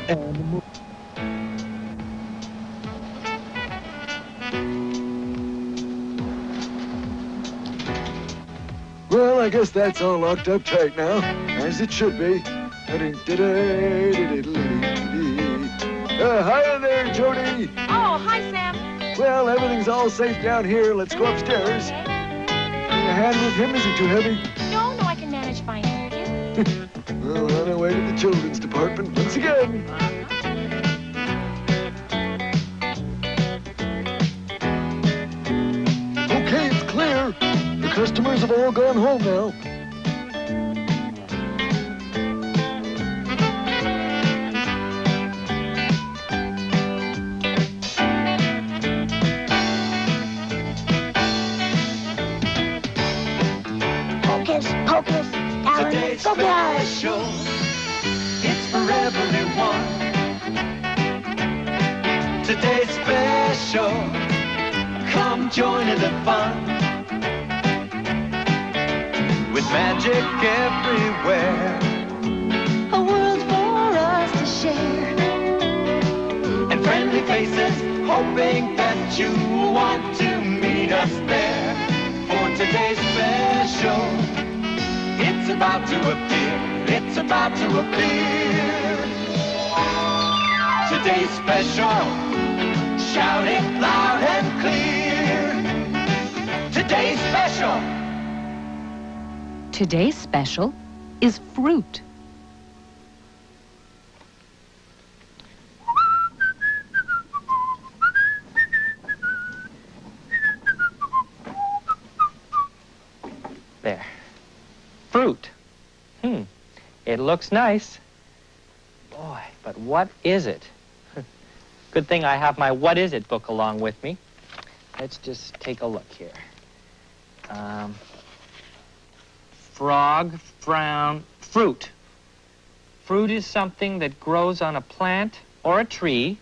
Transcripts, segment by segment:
animal. Well, I guess that's all locked up tight now, as it should be. Hi there, Jody. Oh, hi, Sam. Well, everything's all safe down here. Let's go upstairs. Okay. A hand with him isn't too heavy. No, I can manage fine, thank you. Well, on our way to the children's department once again. Okay, it's clear. The customers have all gone home now. Hocus, Alan, Today's go special, it's for everyone. Today's special, come join in the fun. With magic everywhere, a world for us to share. and friendly faces, hoping that you want to meet us there. For today's special, it's about to appear, it's about to appear. Today's special, shout it loud and clear. Today's special. Today's special is fruit. There. Fruit. It looks nice. Boy, but what is it? Good thing I have my What Is It book along with me. Let's just take a look here. Frog, frown, fruit. Fruit is something that grows on a plant or a tree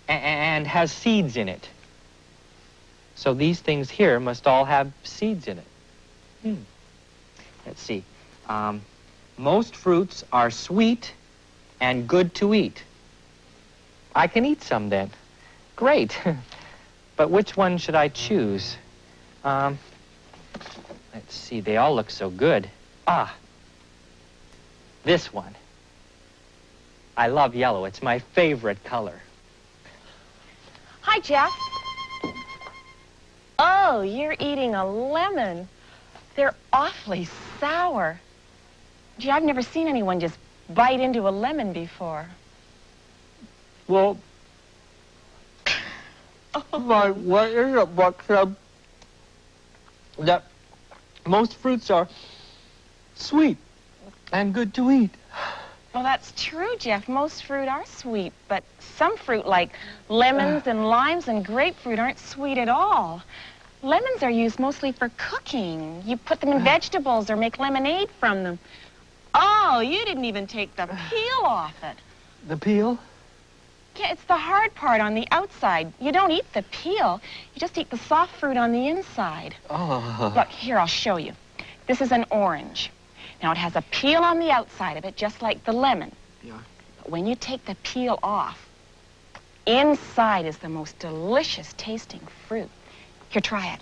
and has seeds in it. So these things here must all have seeds in it. Let's see. Most fruits are sweet and good to eat. I can eat some then. Great. But which one should I choose? Let's see, they all look so good. This one. I love yellow. It's my favorite color. Hi, Jeff. Oh, you're eating a lemon. They're awfully sour. Gee, I've never seen anyone just bite into a lemon before. Well, what is it? But that most fruits are sweet and good to eat. Well, that's true, Jeff. Most fruit are sweet, but some fruit, like lemons and limes and grapefruit, aren't sweet at all. Lemons are used mostly for cooking. You put them in vegetables or make lemonade from them. Oh, you didn't even take the peel off it. The peel? Yeah, it's the hard part on the outside. You don't eat the peel. You just eat the soft fruit on the inside. Oh. Look, here, I'll show you. This is an orange. Now, it has a peel on the outside of it, just like the lemon. Yeah. But when you take the peel off, inside is the most delicious tasting fruit. Here, try it.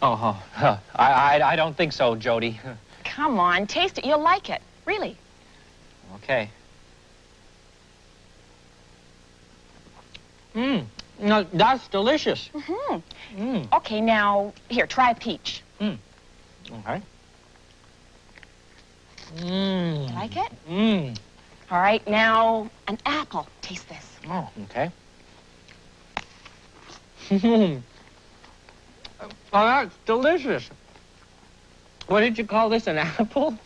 I don't think so, Jody. Come on, taste it. You'll like it. Really. Okay. No, that's delicious. Okay, now, here, try a peach. Okay. You like it? All right, now, an apple. Taste this. Oh, okay. Oh, that's delicious. What did you call this, an apple?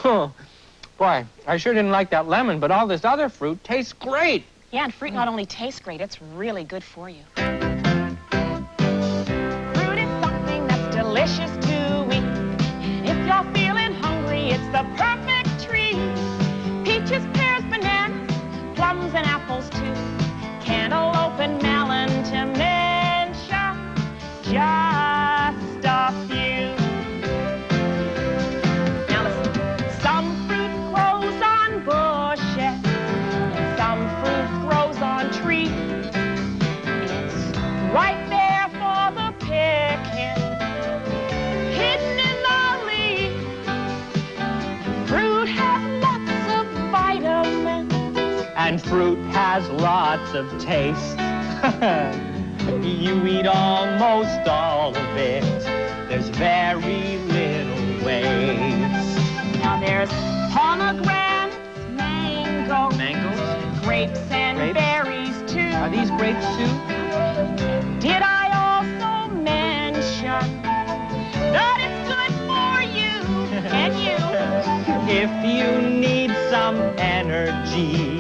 Boy, I sure didn't like that lemon, but all this other fruit tastes great. Yeah, and fruit not only tastes great, it's really good for you. Fruit is something that's delicious to eat. If you're feeling hungry, it's the perfect treat. Peaches, pears, bananas, plums, and apples, too. Cantaloupe and melon to mention just a few. Now listen, some fruit grows on bushes, and some fruit grows on tree. It's right there for the picking, hidden in the leaf. Fruit has lots of vitamins, And fruit has lots of taste. You eat almost all of it. There's very little waste. now there's pomegranates, mangoes, grapes and Grapes? berries too. Are these grapes too? Did I also mention that it's good for you and you? If you need some energy,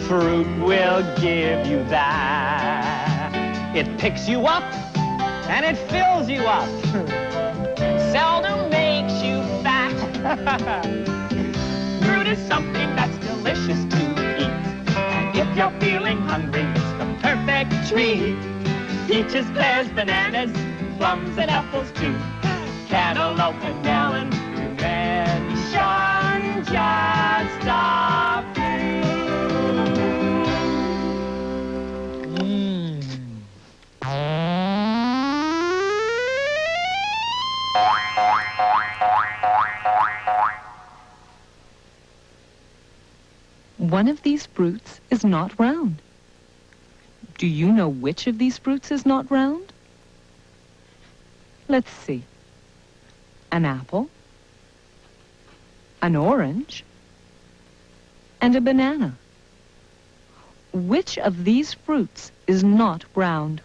fruit will give you that. It picks you up and it fills you up. Seldom makes you fat. Fruit is something that's delicious to eat. And if you're feeling hungry, it's the perfect treat. Peaches, pears, bananas, plums and apples too. Cantaloupe and melon, to mention just a few. One of these fruits is not round. Do you know which of these fruits is not round? Let's see. An apple, an orange, and a banana. Which of these fruits is not round?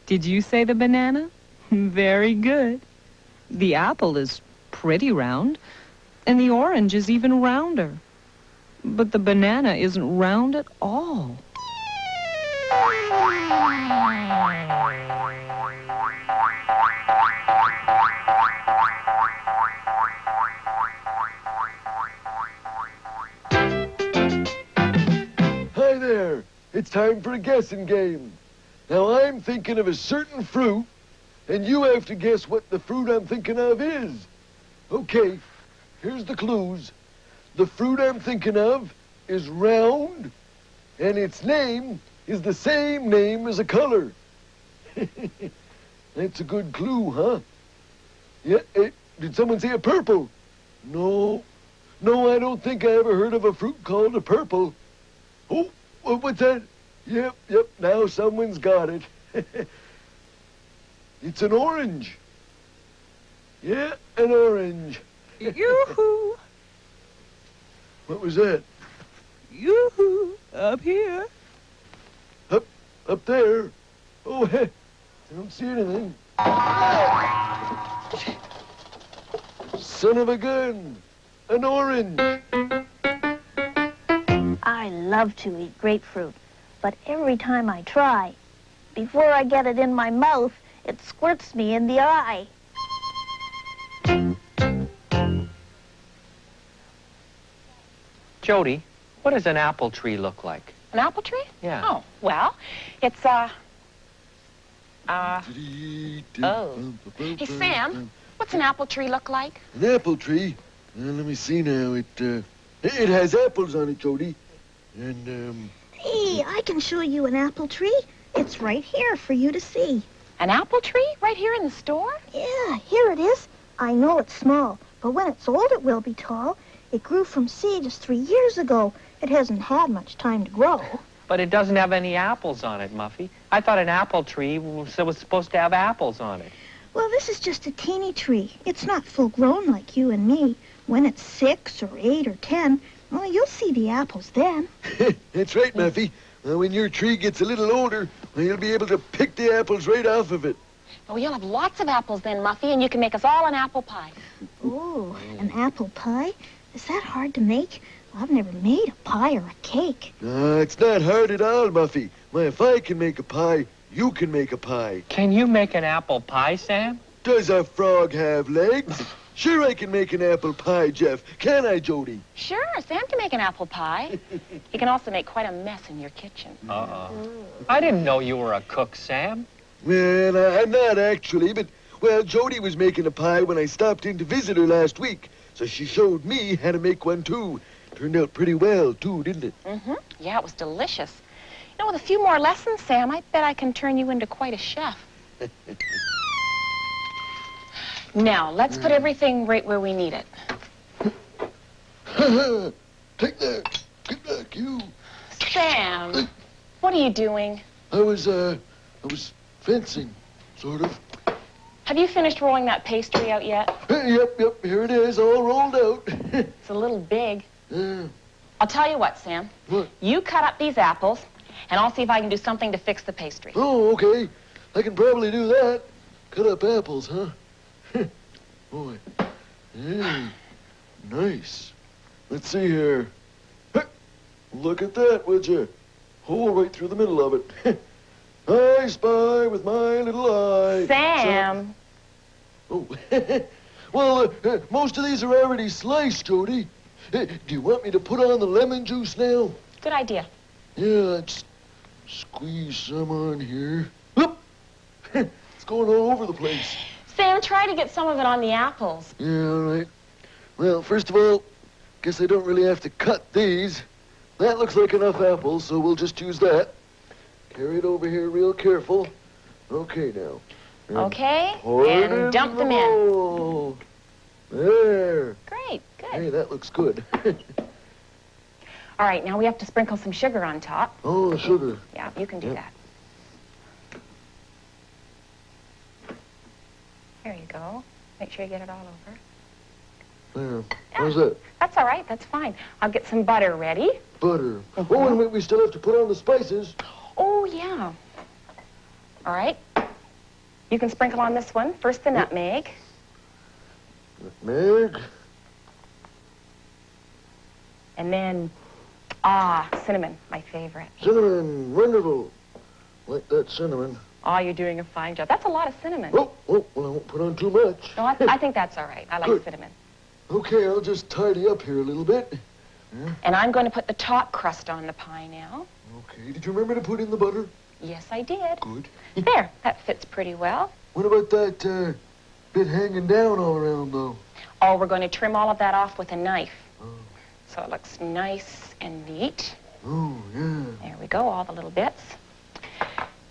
Did you say the banana? Very good. The apple is pretty round, and the orange is even rounder. But the banana isn't round at all. Hi there. It's time for a guessing game. Now I'm thinking of a certain fruit, and you have to guess what the fruit I'm thinking of is. Okay, here's the clues. The fruit I'm thinking of is round, and its name is the same name as a color. That's a good clue, huh? Yeah, did someone say a purple? No, I don't think I ever heard of a fruit called a purple. Oh, what's that? Yep, now someone's got it. It's an orange. Yeah, an orange. Yoo-hoo! What was that? Yoo-hoo! Up here. Up there? Oh, I don't see anything. Son of a gun. An orange. I love to eat grapefruit, but every time I try, before I get it in my mouth, it squirts me in the eye. Jody, what does an apple tree look like? An apple tree? Yeah. Oh, well, it's oh. Hey, Sam, what's an apple tree look like? An apple tree? Let me see now. It has apples on it, Jody. And, Hey, I can show you an apple tree. It's right here for you to see. An apple tree right here in the store? Yeah, here it is. I know it's small, but when it's old, it will be tall. It grew from seed just 3 years ago. It hasn't had much time to grow. But it doesn't have any apples on it, Muffy. I thought an apple tree was supposed to have apples on it. Well, this is just a teeny tree. It's not full grown like you and me. When it's 6 or 8 or 10, well, you'll see the apples then. That's right, Muffy. When your tree gets a little older, well, you'll be able to pick the apples right off of it. Oh, you'll have lots of apples then, Muffy, and you can make us all an apple pie. Oh, an apple pie? Is that hard to make? I've never made a pie or a cake. It's not hard at all, Muffy. Well, if I can make a pie, you can make a pie. Can you make an apple pie, Sam? Does a frog have legs? Sure I can make an apple pie, Jeff. Can I, Jody? Sure, Sam can make an apple pie. He can also make quite a mess in your kitchen. I didn't know you were a cook, Sam. Well, I'm not actually, but, well, Jody was making a pie when I stopped in to visit her last week. So she showed me how to make one, too. Turned out pretty well, too, didn't it? Mm-hmm. Yeah, it was delicious. You know, with a few more lessons, Sam, I bet I can turn you into quite a chef. Now, let's put everything right where we need it. Take that. Get back, you. Sam, what are you doing? I was fencing, sort of. Have you finished rolling that pastry out yet? Yep, here it is, all rolled out. It's a little big. Yeah. I'll tell you what, Sam. What? You cut up these apples, and I'll see if I can do something to fix the pastry. Oh, okay. I can probably do that. Cut up apples, huh? Boy. Hey, nice. Let's see here. Look at that, would you? Hole right through the middle of it. I spy with my little eye. Sam! Oh, well, most of these are already sliced, Jody. Do you want me to put on the lemon juice now? Good idea. Yeah, just squeeze some on here. Whoop! It's going all over the place. Sam, try to get some of it on the apples. Yeah, all right. Well, first of all, guess I don't really have to cut these. That looks like enough apples, so we'll just use that. Carry it over here real careful. Okay, now. Okay, Pour it and dump them in. bowl. There. Great, good. Hey, that looks good. All right, now we have to sprinkle some sugar on top. Oh, sugar. Yeah, you can do Yep. that. There you go. Make sure you get it all over. There. How's that? That's all right, that's fine. I'll get some butter ready. Butter. Oh, and we still have to put on the spices. Oh, yeah. All right. You can sprinkle on this one. First the nutmeg. Nutmeg. And then, cinnamon, my favorite. Cinnamon. Wonderful. Like that cinnamon. Oh, you're doing a fine job. That's a lot of cinnamon. Oh, well, I won't put on too much. No, I think that's all right. I like Good. cinnamon. Okay, I'll just tidy up here a little bit. And I'm going to put the top crust on the pie now. Okay, did you remember to put in the butter? Yes, I did. Good. There, that fits pretty well. What about that bit hanging down all around, though? Oh, we're going to trim all of that off with a knife. Oh, So it looks nice and neat. oh yeah. There we go, all the little bits.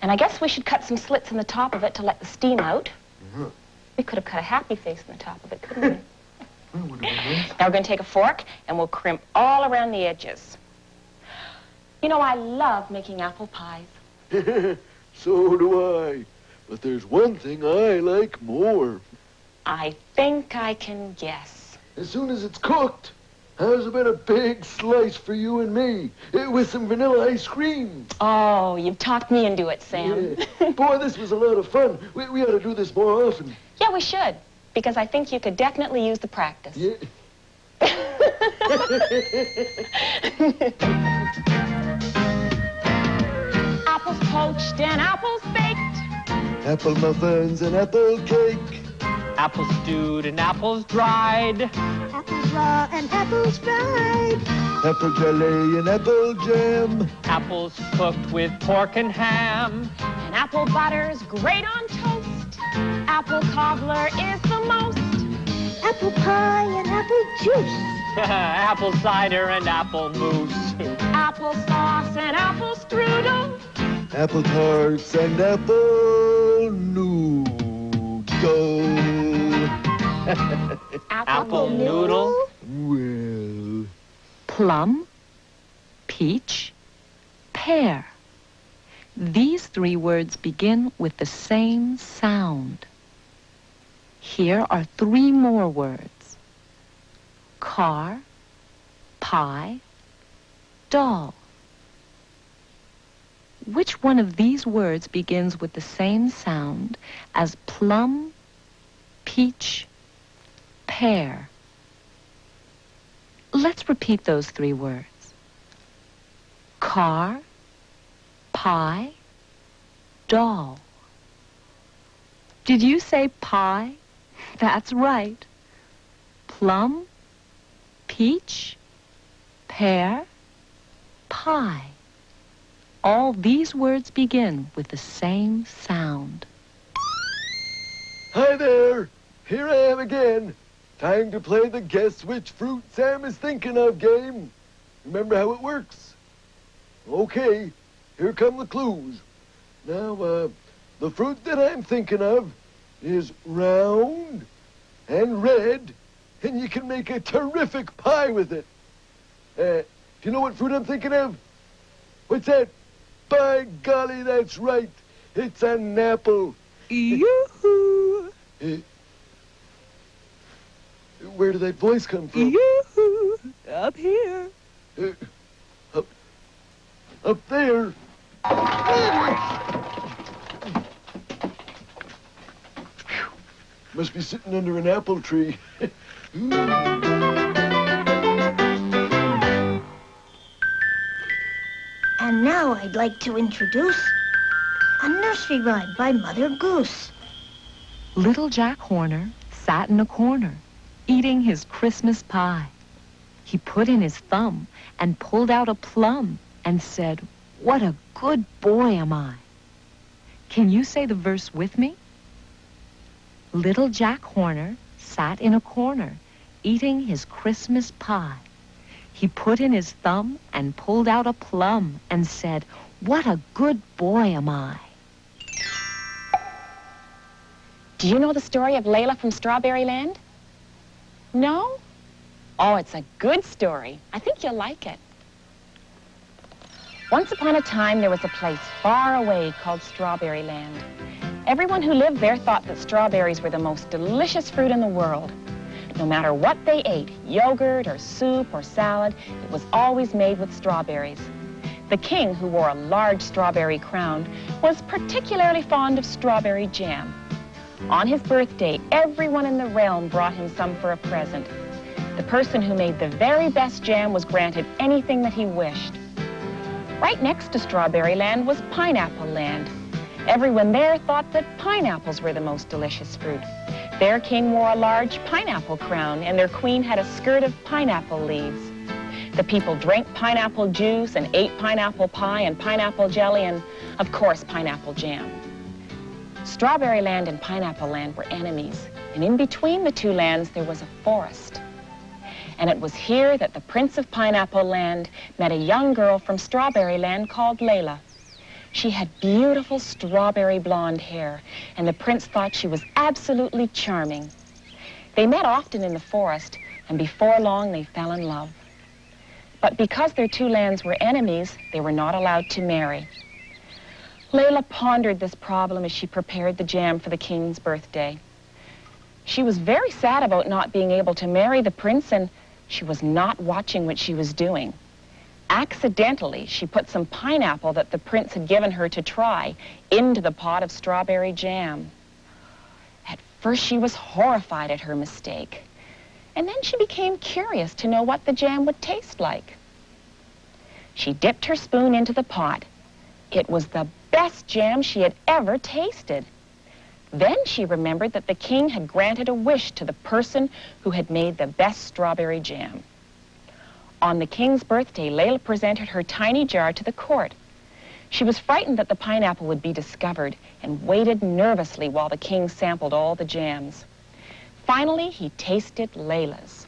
And I guess we should cut some slits in the top of it to let the steam out. Uh-huh. We could have cut a happy face in the top of it, couldn't we? That would have been nice. Now we're going to take a fork and we'll crimp all around the edges. You know, I love making apple pies. So do I. But there's one thing I like more. I think I can guess. As soon as it's cooked, how's about a big slice for you and me? With some vanilla ice cream. Oh, you've talked me into it, Sam. Yeah. Boy, this was a lot of fun. We ought to do this more often. Yeah, we should. Because I think you could definitely use the practice. Yeah. Apples poached and apples baked. Apple muffins and apple cake. Apples stewed and apples dried. Apples raw and apples fried. Apple jelly and apple jam. Apples cooked with pork and ham. And apple butter's great on toast. Apple cobbler is the most. Apple pie and apple juice. Apple cider and apple mousse. Apple sauce and apple strudel. Apple tarts and apple noodle. Apple noodle. Well, Plum, peach, pear. These three words begin with the same sound. Here are three more words. Car, pie, doll. Which one of these words begins with the same sound as plum, peach, pear? Let's repeat those three words. Car, pie, doll. Did you say pie? That's right. Plum, peach, pear, pie. All these words begin with the same sound. hi there. Here I am again. Time to play the Guess Which Fruit Sam is Thinking Of game. Remember how it works? Okay, here come the clues. Now, the fruit that I'm thinking of is round and red, and you can make a terrific pie with it. Do you know what fruit I'm thinking of? What's that? By golly, that's right. It's an apple. Yoo-hoo! Where did that voice come from? Yoo-hoo! Up here. Up there. Must be sitting under an apple tree. And now I'd like to introduce a nursery rhyme by Mother Goose. Little Jack Horner sat in a corner, eating his Christmas pie. He put in his thumb and pulled out a plum and said, "What a good boy am I." Can you say the verse with me? Little Jack Horner sat in a corner, eating his Christmas pie. He put in his thumb and pulled out a plum and said, "What a good boy am I." Do you know the story of Layla from Strawberry Land? No? Oh, it's a good story. I think you'll like it. Once upon a time, there was a place far away called Strawberry Land. Everyone who lived there thought that strawberries were the most delicious fruit in the world. No matter what they ate, yogurt or soup or salad, it was always made with strawberries. The king, who wore a large strawberry crown, was particularly fond of strawberry jam. On his birthday, everyone in the realm brought him some for a present. The person who made the very best jam was granted anything that he wished. Right next to Strawberry Land was Pineapple Land. Everyone there thought that pineapples were the most delicious fruit. Their king wore a large pineapple crown, and their queen had a skirt of pineapple leaves. The people drank pineapple juice and ate pineapple pie and pineapple jelly and, of course, pineapple jam. Strawberry Land and Pineapple Land were enemies, and in between the two lands there was a forest. And it was here that the Prince of Pineapple Land met a young girl from Strawberry Land called Layla. She had beautiful strawberry blonde hair, and the prince thought she was absolutely charming. They met often in the forest, and before long they fell in love. But because their two lands were enemies, they were not allowed to marry. Layla pondered this problem as she prepared the jam for the king's birthday. She was very sad about not being able to marry the prince, and she was not watching what she was doing. Accidentally, she put some pineapple that the prince had given her to try into the pot of strawberry jam. At first, she was horrified at her mistake, and then she became curious to know what the jam would taste like. She dipped her spoon into the pot. It was the best jam she had ever tasted. Then she remembered that the king had granted a wish to the person who had made the best strawberry jam. On the king's birthday, Layla presented her tiny jar to the court. She was frightened that the pineapple would be discovered and waited nervously while the king sampled all the jams. Finally, he tasted Layla's.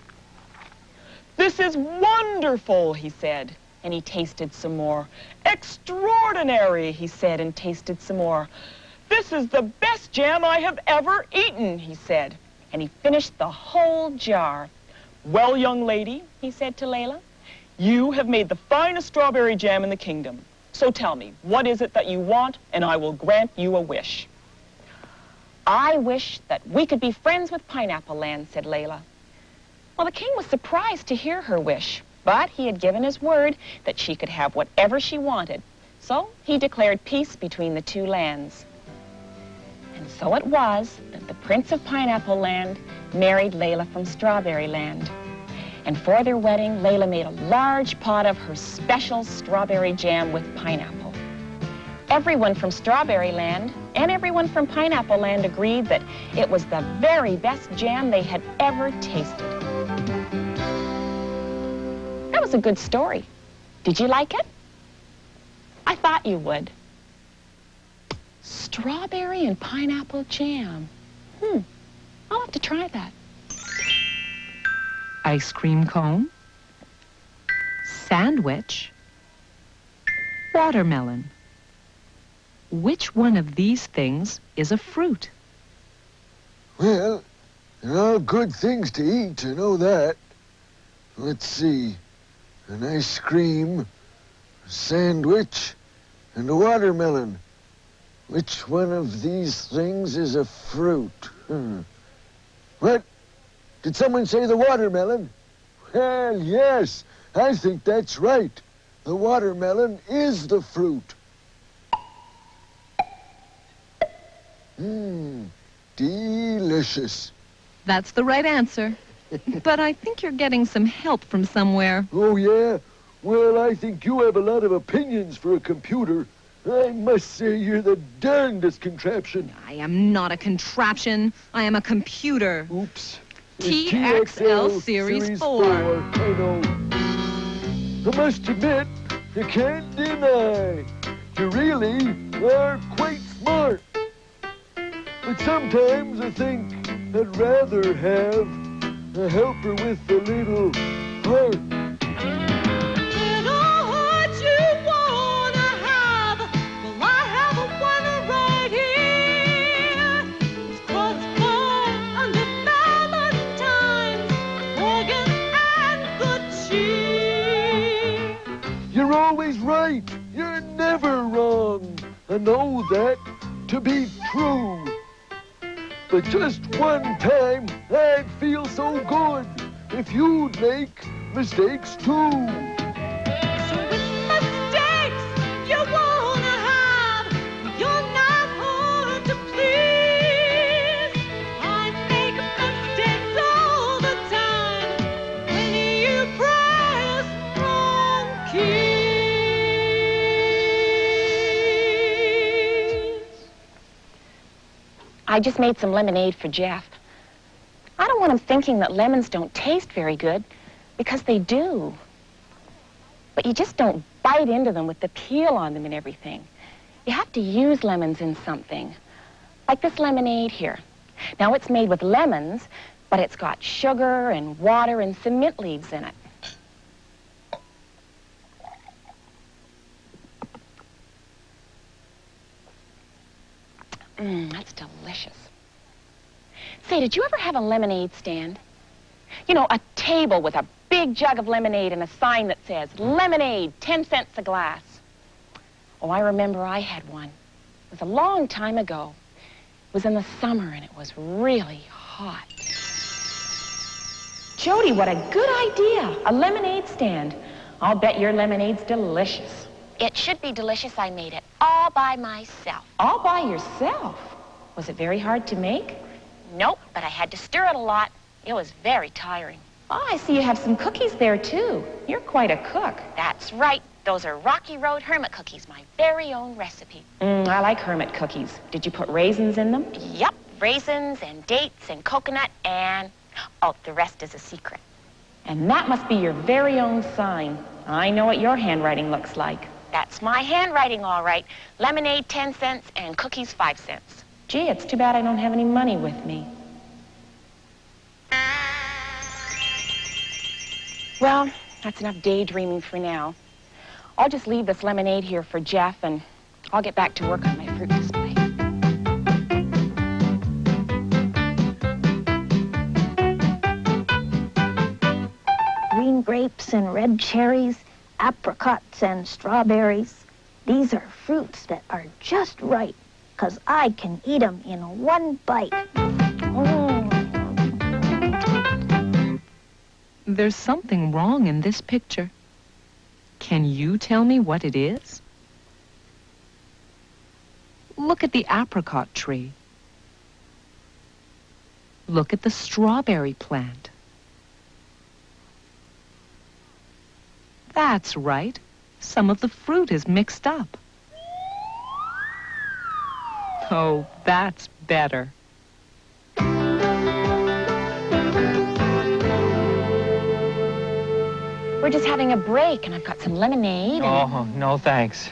"This is wonderful," he said, and he tasted some more. "Extraordinary," he said, and tasted some more. "This is the best jam I have ever eaten," he said, and he finished the whole jar. "Well, young lady," he said to Layla, "you have made the finest strawberry jam in the kingdom. So tell me, what is it that you want, and I will grant you a wish." "I wish that we could be friends with Pineapple Land," said Layla. Well, the king was surprised to hear her wish, but he had given his word that she could have whatever she wanted. So he declared peace between the two lands. And so it was that the Prince of Pineapple Land married Layla from Strawberry Land. And for their wedding, Layla made a large pot of her special strawberry jam with pineapple. Everyone from Strawberry Land and everyone from Pineapple Land agreed that it was the very best jam they had ever tasted. That was a good story. Did you like it? I thought you would. Strawberry and pineapple jam. I'll have to try that. Ice cream cone, sandwich, watermelon. Which one of these things is a fruit? Well, they're all good things to eat, I know that. Let's see. An ice cream, a sandwich, and a watermelon. Which one of these things is a fruit? What? Did someone say the watermelon? Well, yes, I think that's right. The watermelon is the fruit. Delicious. That's the right answer. But I think you're getting some help from somewhere. Oh, yeah? Well, I think you have a lot of opinions for a computer. I must say you're the darndest contraption. I am not a contraption. I am a computer. Oops. TXL Series 4. I know. I must admit, you can't deny. You really are quite smart. But sometimes I think I'd rather have a helper with a little heart. Little heart you wanna have, well I have one right here. It's crossbar under Valentine's, organ and good cheer. You're always right. You're never wrong. I know that to be true. But just one time, I'd feel so good if you'd make mistakes too. So with mistakes you wanna have, you're not hard to please. I make mistakes all the time when you press wrong keys. I just made some lemonade for Jeff. I don't want him thinking that lemons don't taste very good, because they do. But you just don't bite into them with the peel on them and everything. You have to use lemons in something. Like this lemonade here. Now, it's made with lemons, but it's got sugar and water and some mint leaves in it. That's delicious. Say, did you ever have a lemonade stand? You know, a table with a big jug of lemonade and a sign that says, lemonade, 10 cents a glass. Oh, I remember I had one. It was a long time ago. It was in the summer and it was really hot. Jody, what a good idea. A lemonade stand. I'll bet your lemonade's delicious. It should be delicious. I made it all by myself. All by yourself? Was it very hard to make? Nope, but I had to stir it a lot. It was very tiring. Oh, I see you have some cookies there, too. You're quite a cook. That's right. Those are Rocky Road Hermit cookies, my very own recipe. I like Hermit cookies. Did you put raisins in them? Yep, raisins and dates and coconut and... oh, the rest is a secret. And that must be your very own sign. I know what your handwriting looks like. That's my handwriting, all right. Lemonade, 10 cents, and cookies, 5 cents. Gee, it's too bad I don't have any money with me. Well, that's enough daydreaming for now. I'll just leave this lemonade here for Jeff, and I'll get back to work on my fruit display. Green grapes and red cherries, apricots and strawberries. These are fruits that are just right, 'cause I can eat them in one bite. There's something wrong in this picture. Can you tell me what it is? Look at the apricot tree. Look at the strawberry plant. That's right. Some of the fruit is mixed up. Oh, that's better. We're just having a break, and I've got some lemonade. Oh, no thanks.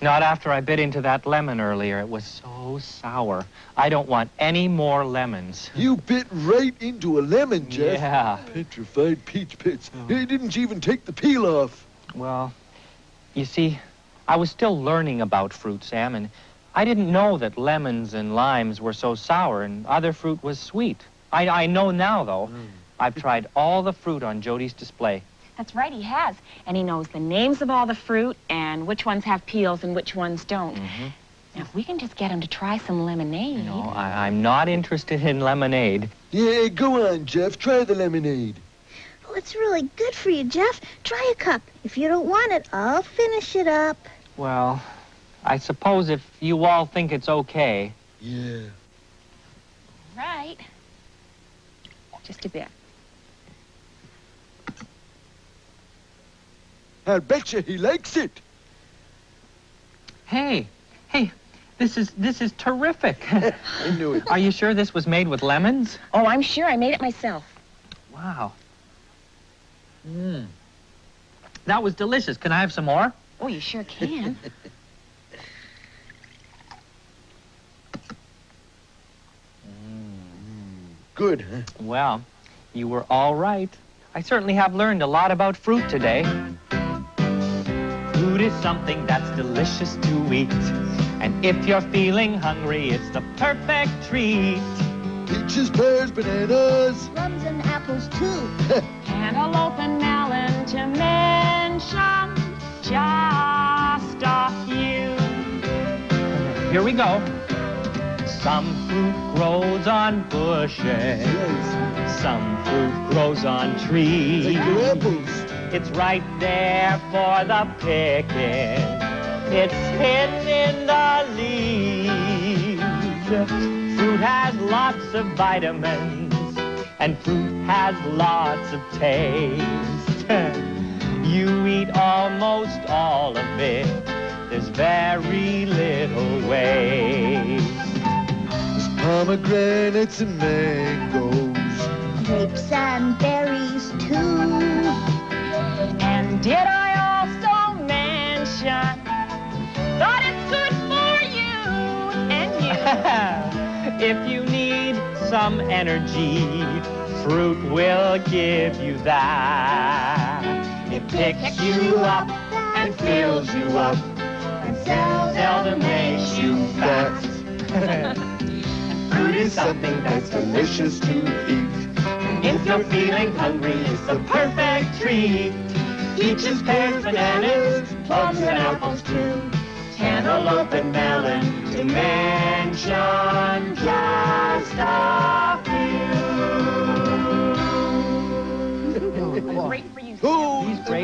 Not after I bit into that lemon earlier. It was so so sour. I don't want any more lemons. You bit right into a lemon, Jeff. Yeah. Petrified peach pits. Hey, didn't you even take the peel off? Well, you see, I was still learning about fruit, Sam, and I didn't know that lemons and limes were so sour and other fruit was sweet. I know now, though. I've tried all the fruit on Jody's display. That's right, he has. And he knows the names of all the fruit and which ones have peels and which ones don't. Now, if we can just get him to try some lemonade. No, I'm not interested in lemonade. Yeah, go on, Jeff. Try the lemonade. Oh, it's really good for you, Jeff. Try a cup. If you don't want it, I'll finish it up. Well, I suppose if you all think it's okay. Yeah. Right. Just a bit. I'll betcha he likes it. Hey, this is terrific. I knew it. Are you sure this was made with lemons? Oh, I'm sure I made it myself. Wow. That was delicious. Can I have some more? Oh, you sure can. Good, huh? Well, you were all right. I certainly have learned a lot about fruit today. Fruit is something that's delicious to eat. And if you're feeling hungry, it's the perfect treat. Peaches, pears, bananas. Plums and apples, too. Cantaloupe and melon to mention just a few. Here we go. Some fruit grows on bushes. Some fruit grows on trees. Like your apples. It's right there for the picking. It's hidden in the leaves. Fruit has lots of vitamins, and fruit has lots of taste. You eat almost all of it. There's very little waste. There's pomegranates and mangoes. Grapes and berries, too. And did I also mention that it's good for you and you? If you need some energy, fruit will give you that. It picks you up and fills you up and seldom makes you fat. Fruit is something that's delicious to eat. If you're feeling hungry, it's the perfect treat. Peaches, pears, bananas, plums and apples too. Cantaloupe and melon to mention just a few. Great for you. Oh, These grapes